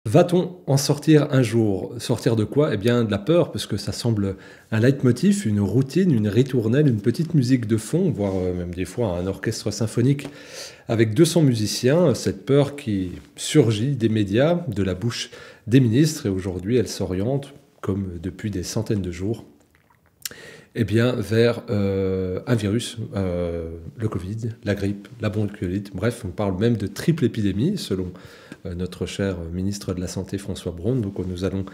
Va-t-on en sortir un jour? Sortir de quoi? Eh bien, de la peur, parce que ça semble un leitmotiv, une routine, une ritournelle, une petite musique de fond, voire même des fois un orchestre symphonique avec 200 musiciens. Cette peur qui surgit des médias, de la bouche des ministres, et aujourd'hui elle s'oriente, comme depuis des centaines de jours, eh bien, vers un virus, le Covid, la grippe, la bronchiolite. Bref, on parle même de triple épidémie, selon notre cher ministre de la Santé, François Braun. Donc nous allons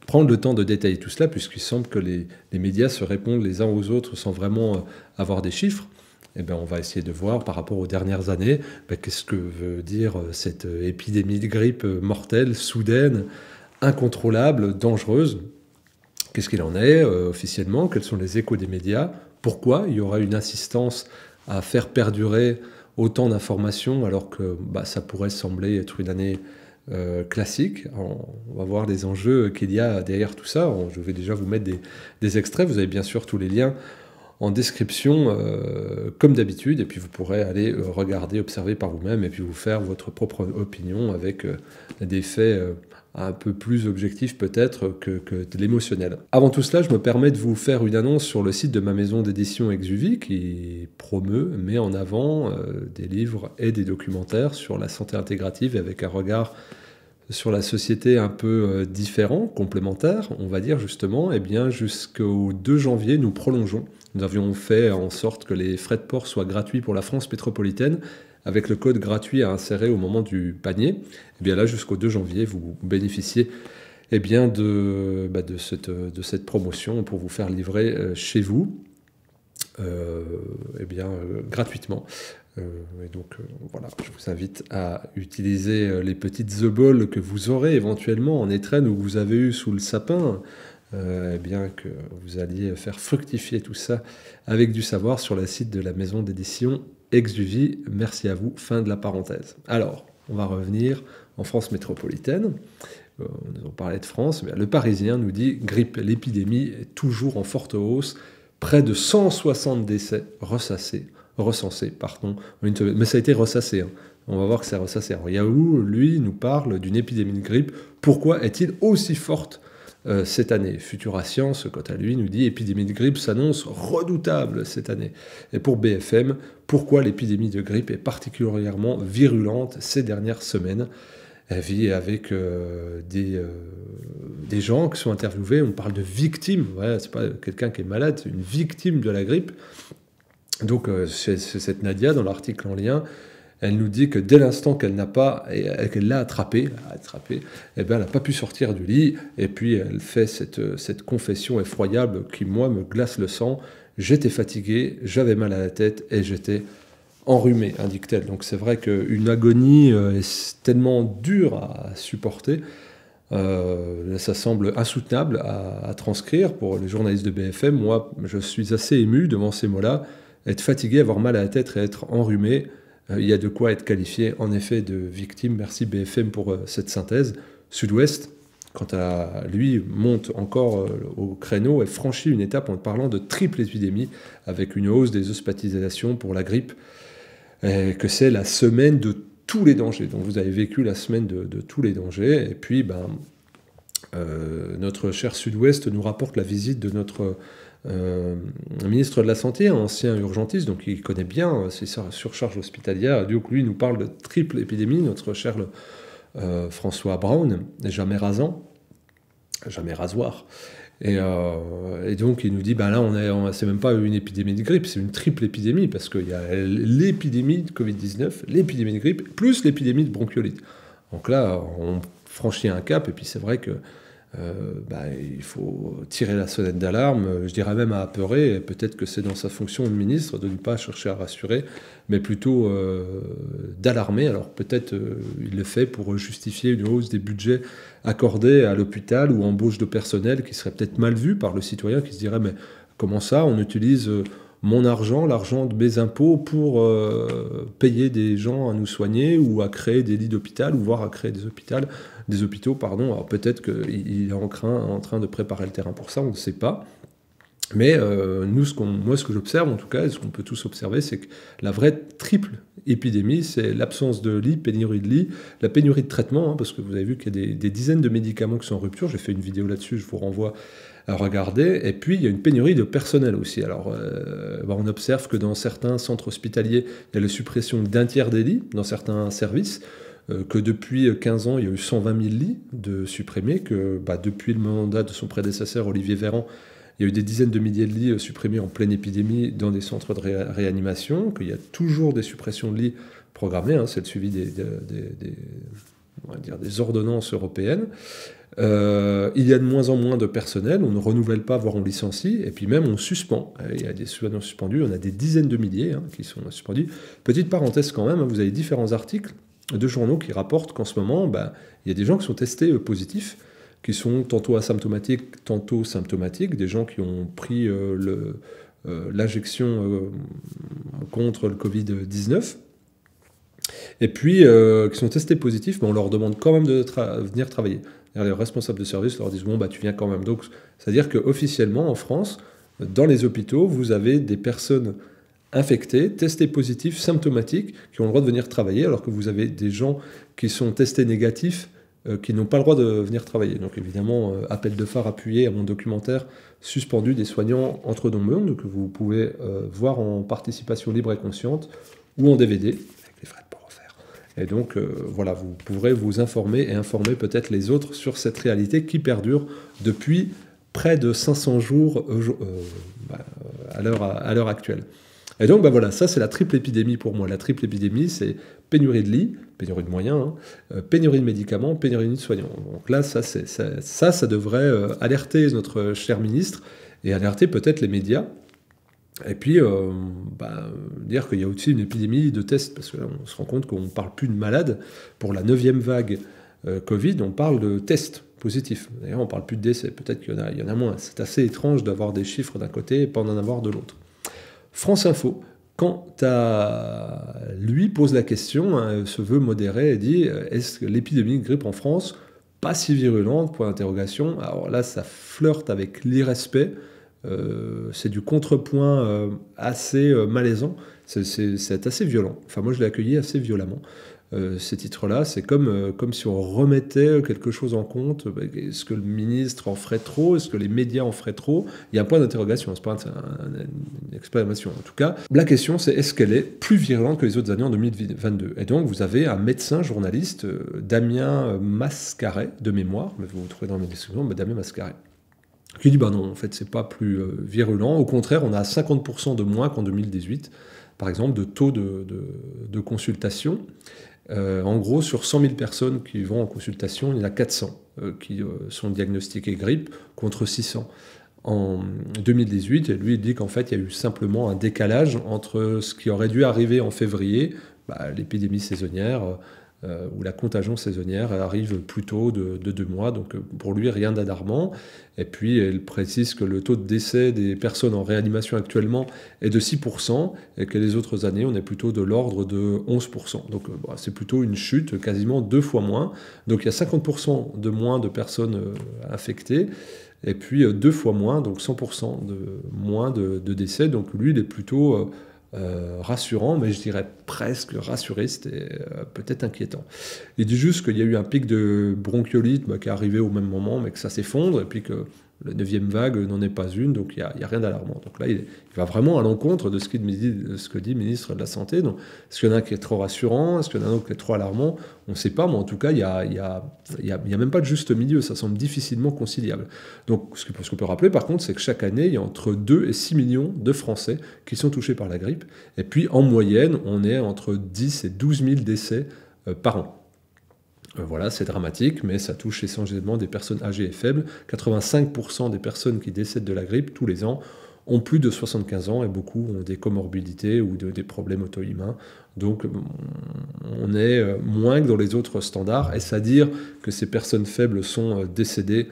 prendre le temps de détailler tout cela, puisqu'il semble que les médias se répondent les uns aux autres sans vraiment avoir des chiffres. Eh bien, on va essayer de voir par rapport aux dernières années, qu'est-ce que veut dire cette épidémie de grippe mortelle, soudaine, incontrôlable, dangereuse. Qu'est-ce qu'il en est officiellement? Quels sont les échos des médias? Pourquoi il y aura une insistance à faire perdurer autant d'informations alors que ça pourrait sembler être une année classique? On va voir les enjeux qu'il y a derrière tout ça. Je vais déjà vous mettre des extraits. Vous avez bien sûr tous les liens en description, comme d'habitude, et puis vous pourrez aller regarder, observer par vous-même, et puis vous faire votre propre opinion avec des faits un peu plus objectifs peut-être que de l'émotionnel. Avant tout cela, je me permets de vous faire une annonce sur le site de ma maison d'édition Exuvie, qui met en avant des livres et des documentaires sur la santé intégrative, avec un regard sur la société un peu différent, complémentaire, on va dire justement. Eh bien, jusqu'au 2 janvier, nous prolongeons. Nous avions fait en sorte que les frais de port soient gratuits pour la France métropolitaine, avec le code gratuit à insérer au moment du panier. Eh bien là, jusqu'au 2 janvier, vous bénéficiez de cette promotion pour vous faire livrer chez vous, gratuitement. Et donc voilà, je vous invite à utiliser les petites The Balls que vous aurez éventuellement en étrenne ou que vous avez eu sous le sapin, que vous alliez faire fructifier tout ça avec du savoir sur le site de la maison d'édition Exuvie. Merci à vous, fin de la parenthèse. Alors, on va revenir en France métropolitaine. On parlait de France, mais le Parisien nous dit « Grippe, l'épidémie est toujours en forte hausse, près de 160 décès recensés, mais ça a été ressassé, hein. On va voir que c'est ressassé. Alors Yahoo, lui, nous parle d'une épidémie de grippe. Pourquoi est-il aussi forte cette année? Futura Science, quant à lui, nous dit « Épidémie de grippe s'annonce redoutable cette année ». Et pour BFM, pourquoi l'épidémie de grippe est particulièrement virulente ces dernières semaines? Elle vit avec des gens qui sont interviewés. On parle de victimes. Ouais, c'est pas quelqu'un qui est malade, c'est une victime de la grippe. Donc, c'est cette Nadia, dans l'article en lien, elle nous dit que dès l'instant qu'elle l'a attrapée, eh bien, elle n'a pas pu sortir du lit. Et puis, elle fait cette confession effroyable qui, moi, me glace le sang. J'étais fatiguée, j'avais mal à la tête et j'étais enrhumée, indique-t-elle. Donc, c'est vrai qu'une agonie est tellement dure à supporter. Ça semble insoutenable à transcrire pour les journalistes de BFM. Moi, je suis assez ému devant ces mots-là. Être fatigué, avoir mal à la tête et être enrhumé, il y a de quoi être qualifié en effet de victime. Merci BFM pour cette synthèse. Sud-Ouest, quant à lui, monte encore au créneau et franchit une étape en parlant de triple épidémie avec une hausse des hospitalisations pour la grippe, et que c'est la semaine de tous les dangers. Donc vous avez vécu la semaine de tous les dangers. Et puis, notre cher Sud-Ouest nous rapporte la visite de notre ministre de la Santé, un ancien urgentiste, donc il connaît bien ces surcharges hospitalières. Donc lui nous parle de triple épidémie, notre cher François Braun, jamais rasant, jamais rasoir. Et donc il nous dit, là c'est même pas une épidémie de grippe, c'est une triple épidémie, parce qu'il y a l'épidémie de Covid-19, l'épidémie de grippe, plus l'épidémie de bronchiolite. Donc là, on franchit un cap, et puis c'est vrai que il faut tirer la sonnette d'alarme, je dirais même à apeurer, et peut-être que c'est dans sa fonction de ministre de ne pas chercher à rassurer, mais plutôt d'alarmer. Alors peut-être il le fait pour justifier une hausse des budgets accordés à l'hôpital ou embauche de personnel qui serait peut-être mal vu par le citoyen qui se dirait mais comment ça on utilise mon argent, l'argent de mes impôts pour payer des gens à nous soigner ou à créer des lits d'hôpital ou voire à créer des hôpitaux. Alors peut-être qu'il est en train de préparer le terrain pour ça, on ne sait pas. Mais moi, ce que j'observe, en tout cas, et ce qu'on peut tous observer, c'est que la vraie triple épidémie, c'est l'absence de lits, pénurie de lits, la pénurie de traitement, hein, parce que vous avez vu qu'il y a des dizaines de médicaments qui sont en rupture. J'ai fait une vidéo là-dessus, je vous renvoie à regarder. Et puis, il y a une pénurie de personnel aussi. Alors, on observe que dans certains centres hospitaliers, il y a la suppression d'un tiers des lits dans certains services, que depuis 15 ans, il y a eu 120 000 lits de supprimés, que depuis le mandat de son prédécesseur, Olivier Véran, il y a eu des dizaines de milliers de lits supprimés en pleine épidémie dans des centres de réanimation, qu'il y a toujours des suppressions de lits programmées, hein, c'est le suivi des ordonnances européennes. Il y a de moins en moins de personnel, on ne renouvelle pas, voire on licencie, et puis même on suspend. Il y a des soignants suspendus, on a des dizaines de milliers qui sont suspendus. Petite parenthèse quand même, vous avez différents articles de journaux qui rapportent qu'en ce moment, il y a des gens qui sont testés positifs, qui sont tantôt asymptomatiques, tantôt symptomatiques, des gens qui ont pris l'injection contre le Covid-19, et puis qui sont testés positifs, mais on leur demande quand même de venir travailler. Les responsables de service leur disent « bon, tu viens quand même ». Donc, c'est-à-dire qu'officiellement, en France, dans les hôpitaux, vous avez des personnes infectés, testés positifs, symptomatiques, qui ont le droit de venir travailler, alors que vous avez des gens qui sont testés négatifs, qui n'ont pas le droit de venir travailler. Donc évidemment, appel de phare appuyé à mon documentaire suspendu des soignants entre deux mondes, que vous pouvez voir en participation libre et consciente, ou en DVD, avec les frais de port offerts. Et donc voilà, vous pourrez vous informer et informer peut-être les autres sur cette réalité qui perdure depuis près de 500 jours à l'heure actuelle. Et donc, voilà, ça c'est la triple épidémie pour moi. La triple épidémie, c'est pénurie de lits, pénurie de moyens, pénurie de médicaments, pénurie de soignants. Donc là, ça devrait alerter notre cher ministre et alerter peut-être les médias. Et puis, dire qu'il y a aussi une épidémie de tests, parce que là, on se rend compte qu'on ne parle plus de malades. Pour la 9e vague Covid, on parle de tests positifs. D'ailleurs, on ne parle plus de décès. Peut-être qu'il y en a moins. C'est assez étrange d'avoir des chiffres d'un côté et pas d'en avoir de l'autre. France Info, quant à lui, pose la question, se veut modéré et dit « Est-ce que l'épidémie de grippe en France, pas si virulente ?» Point d'interrogation. Alors là, ça flirte avec l'irrespect. C'est du contrepoint assez malaisant. C'est assez violent. Enfin, moi, je l'ai accueilli assez violemment. Ces titres-là, c'est comme si on remettait quelque chose en compte. Est-ce que le ministre en ferait trop? Est-ce que les médias en feraient trop? Il y a un point d'interrogation, c'est pas une exclamation. En tout cas, la question, c'est est-ce qu'elle est plus virulente que les autres années en 2022? Et donc, vous avez un médecin journaliste, Damien Mascaret, de mémoire, mais vous trouvez dans mes descriptions, Damien Mascaret, qui dit non, en fait, c'est pas plus virulent. Au contraire, on a 50% de moins qu'en 2018, par exemple, de taux de consultation. En gros, sur 100 000 personnes qui vont en consultation, il y en a 400 qui sont diagnostiquées grippe, contre 600 en 2018. Et lui, il dit qu'en fait, il y a eu simplement un décalage entre ce qui aurait dû arriver en février, l'épidémie saisonnière, où la contagion saisonnière arrive plus tôt de 2 mois. Donc pour lui, rien d'alarmant. Et puis, il précise que le taux de décès des personnes en réanimation actuellement est de 6%, et que les autres années, on est plutôt de l'ordre de 11%. Donc c'est plutôt une chute, quasiment 2 fois moins. Donc il y a 50% de moins de personnes infectées, et puis 2 fois moins, donc 100% de moins de décès. Donc lui, il est plutôt rassurant, mais je dirais presque rassuré, c'était peut-être inquiétant. Il dit juste qu'il y a eu un pic de bronchiolite qui est arrivé au même moment, mais que ça s'effondre, et puis que la 9e vague n'en est pas une, donc il n'y a rien d'alarmant. Donc là, il va vraiment à l'encontre de ce que dit le ministre de la Santé. Donc, est-ce qu'il y en a un qui est trop rassurant? Est-ce qu'il y en a un autre qui est trop alarmant? On ne sait pas, mais en tout cas, il n'y a même pas de juste milieu. Ça semble difficilement conciliable. Donc, ce qu'on peut rappeler, par contre, c'est que chaque année, il y a entre 2 et 6 millions de Français qui sont touchés par la grippe. Et puis, en moyenne, on est entre 10 et 12 000 décès par an. Voilà, c'est dramatique, mais ça touche essentiellement des personnes âgées et faibles. 85% des personnes qui décèdent de la grippe tous les ans ont plus de 75 ans, et beaucoup ont des comorbidités ou des problèmes auto-immuns. Donc on est moins que dans les autres standards. Est-ce à dire que ces personnes faibles sont décédées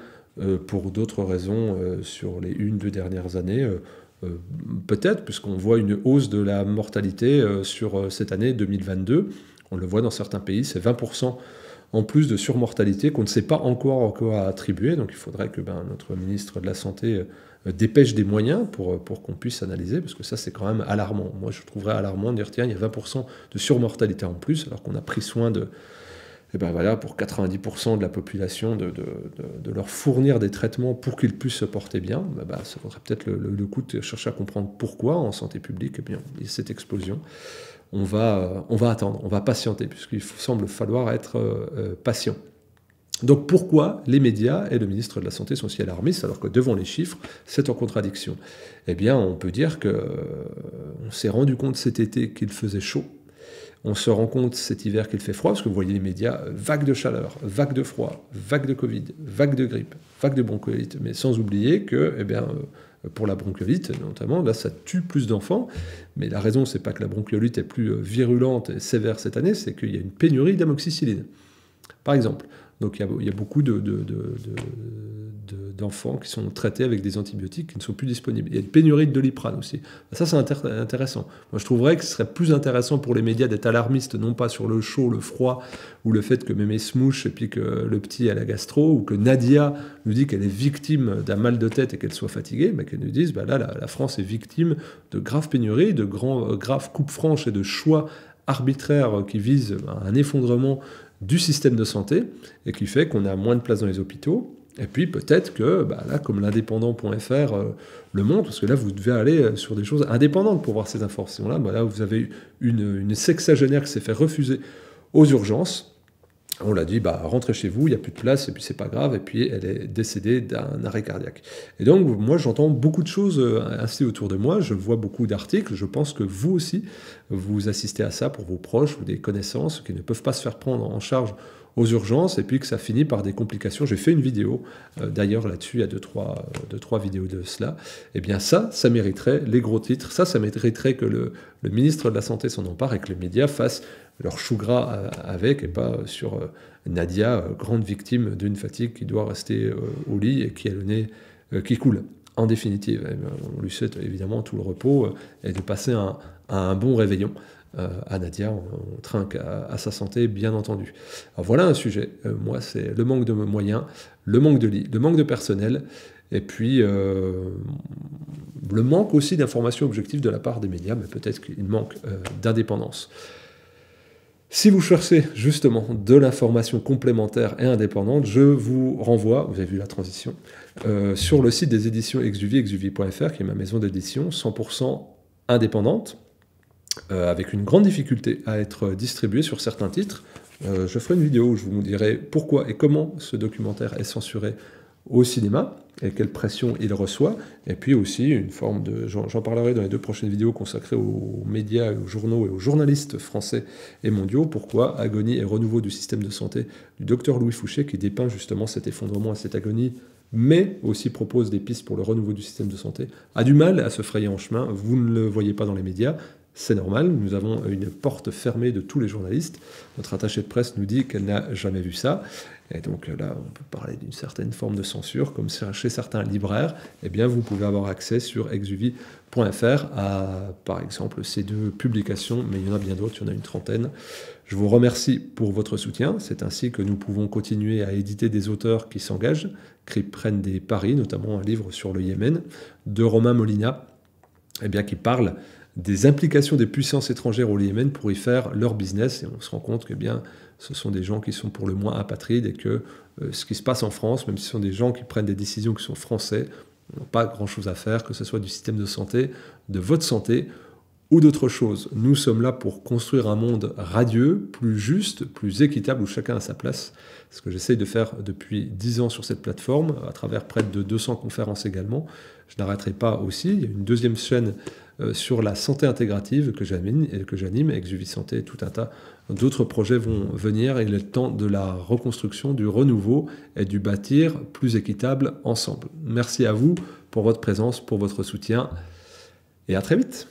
pour d'autres raisons sur les 1-2 dernières années? Peut-être, puisqu'on voit une hausse de la mortalité sur cette année 2022. On le voit dans certains pays, c'est 20% en plus de surmortalité qu'on ne sait pas encore à quoi attribuer. Donc il faudrait que notre ministre de la Santé dépêche des moyens pour qu'on puisse analyser, parce que ça c'est quand même alarmant. Moi je trouverais alarmant de dire tiens, il y a 20% de surmortalité en plus, alors qu'on a pris soin de, pour 90% de la population, de leur fournir des traitements pour qu'ils puissent se porter bien. Ça vaudrait peut-être le coup de chercher à comprendre pourquoi en santé publique il y a cette explosion. On va attendre, on va patienter, puisqu'il semble falloir être patient. Donc pourquoi les médias et le ministre de la Santé sont si alarmistes alors que devant les chiffres, c'est en contradiction? Eh bien, on peut dire qu'on s'est rendu compte cet été qu'il faisait chaud. On se rend compte cet hiver qu'il fait froid, parce que vous voyez les médias, vague de chaleur, vague de froid, vague de Covid, vague de grippe, vague de bronchiolite. Mais sans oublier que, pour la bronchiolite, notamment, là, ça tue plus d'enfants. Mais la raison, c'est pas que la bronchiolite est plus virulente et sévère cette année, c'est qu'il y a une pénurie d'amoxicilline, par exemple. Donc il y a beaucoup d'enfants qui sont traités avec des antibiotiques qui ne sont plus disponibles. Il y a une pénurie de Doliprane aussi. Ça, c'est intéressant. Moi, je trouverais que ce serait plus intéressant pour les médias d'être alarmistes, non pas sur le chaud, le froid, ou le fait que mémé se mouche et puis que le petit a la gastro, ou que Nadia nous dit qu'elle est victime d'un mal de tête et qu'elle soit fatiguée, mais qu'elle nous dise, là, la France est victime de graves pénuries, de graves coupes franches et de choix arbitraires qui visent un effondrement du système de santé, et qui fait qu'on a moins de place dans les hôpitaux. Et puis peut-être que, là, comme l'indépendant.fr le montre, parce que là, vous devez aller sur des choses indépendantes pour voir ces informations-là. Là, vous avez une sexagénaire qui s'est fait refuser aux urgences. On l'a dit, rentrez chez vous, il n'y a plus de place, et puis c'est pas grave, et puis elle est décédée d'un arrêt cardiaque. Et donc, moi, j'entends beaucoup de choses ainsi autour de moi, je vois beaucoup d'articles, je pense que vous aussi, vous assistez à ça pour vos proches ou des connaissances qui ne peuvent pas se faire prendre en charge aux urgences, et puis que ça finit par des complications. J'ai fait une vidéo, d'ailleurs là-dessus, il y a deux, trois vidéos de cela. Eh bien ça mériterait les gros titres, ça mériterait que le ministre de la Santé s'en empare et que les médias fassent leur chou gras avec, et pas sur Nadia, grande victime d'une fatigue qui doit rester au lit et qui a le nez qui coule. En définitive, on lui souhaite évidemment tout le repos et de passer un bon réveillon. À Nadia, on trinque à sa santé, bien entendu. Alors voilà un sujet. Moi, c'est le manque de moyens, le manque de lits, le manque de personnel, et puis le manque aussi d'informations objectives de la part des médias, mais peut-être qu'il manque d'indépendance. Si vous cherchez justement de l'information complémentaire et indépendante, je vous renvoie, vous avez vu la transition, sur le site des éditions Exuvie, exuvie.fr, qui est ma maison d'édition 100% indépendante, avec une grande difficulté à être distribué sur certains titres. Je ferai une vidéo où je vous dirai pourquoi et comment ce documentaire est censuré au cinéma et quelle pression il reçoit, et puis aussi une forme de... J'en parlerai dans les 2 prochaines vidéos consacrées aux médias, aux journaux et aux journalistes français et mondiaux, pourquoi Agonie et renouveau du système de santé du docteur Louis Fouché, qui dépeint justement cet effondrement et cette agonie, mais aussi propose des pistes pour le renouveau du système de santé, a du mal à se frayer en chemin. Vous ne le voyez pas dans les médias, c'est normal, nous avons une porte fermée de tous les journalistes. Notre attachée de presse nous dit qu'elle n'a jamais vu ça. Et donc là, on peut parler d'une certaine forme de censure, comme chez certains libraires. Eh bien, vous pouvez avoir accès sur exuvie.fr à, par exemple, ces 2 publications, mais il y en a bien d'autres, il y en a une trentaine. Je vous remercie pour votre soutien. C'est ainsi que nous pouvons continuer à éditer des auteurs qui s'engagent, qui prennent des paris, notamment un livre sur le Yémen, de Romain Molina, qui parle des implications des puissances étrangères au Yémen pour y faire leur business. Et on se rend compte que ce sont des gens qui sont pour le moins apatrides, et que ce qui se passe en France, même si ce sont des gens qui prennent des décisions qui sont français, n'ont pas grand-chose à faire, que ce soit du système de santé, de votre santé ou d'autres choses. Nous sommes là pour construire un monde radieux, plus juste, plus équitable, où chacun a sa place. Ce que j'essaye de faire depuis 10 ans sur cette plateforme, à travers près de 200 conférences également. Je n'arrêterai pas aussi. Il y a une 2e chaîne sur la santé intégrative que j'anime, Exuvie Santé, et tout un tas d'autres projets vont venir, et il est le temps de la reconstruction, du renouveau et du bâtir plus équitable ensemble. Merci à vous pour votre présence, pour votre soutien, et à très vite.